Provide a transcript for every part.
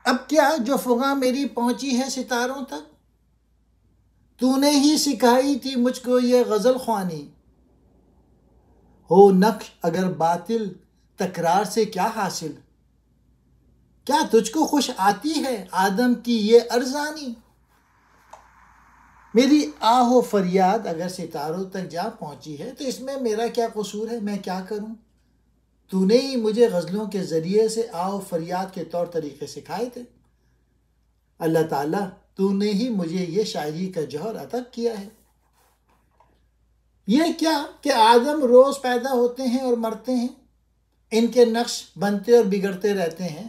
اب کیا جو فغاں میری پہنچی ہے ستاروں تک، تو نے ہی سکھائی تھی مجھ کو یہ غزل خوانی۔ ہو نقش اگر باطل تکرار سے کیا حاصل، کیا تجھ کو خوش آتی ہے آدم کی یہ ارزانی؟ میری آہ و فریاد اگر ستاروں تک جا پہنچی ہے تو اس میں میرا کیا قصور ہے، میں کیا کروں؟ تو نے ہی مجھے غزلوں کے ذریعے سے آہ و فریاد کے طور طریقے سکھائے تھے۔ اللہ تعالیٰ تو نے ہی مجھے یہ شاعری کا جوہر عطا کیا ہے۔ یہ کیا کہ آدم روز پیدا ہوتے ہیں اور مرتے ہیں، ان کے نقش بنتے اور بگڑتے رہتے ہیں۔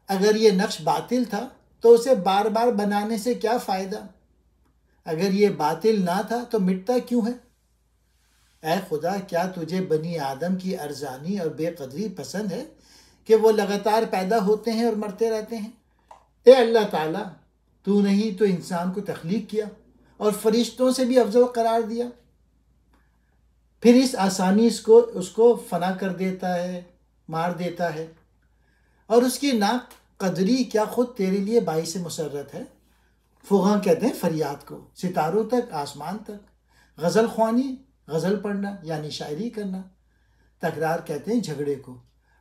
اگر یہ نقش باطل تھا تو اسے بار بار بنانے سے کیا فائدہ؟ اگر یہ باطل نہ تھا تو مٹتا کیوں ہے؟ اے خدا، کیا تجھے بنی آدم کی ارزانی اور بے قدری پسند ہے کہ وہ لگاتار پیدا ہوتے ہیں اور مرتے رہتے ہیں؟ اے اللہ تعالیٰ، تو نے ہی تو انسان کو تخلیق کیا اور فرشتوں سے بھی افضل قرار دیا، پھر اس آسانی اس کو فنا کر دیتا ہے، مار دیتا ہے، اور اس کی ناقدری کیا خود تیرے لیے باعث مسرت ہے؟ فغاں کہتے ہیں فریاد کو، ستاروں تک، آسمان تک، غزل خوانی، غزل پڑھنا یعنی شاعری کرنا، تکرار کہتے ہیں جھگڑے کو،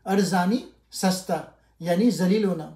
ارزانی سستا یعنی ذلیل ہونا۔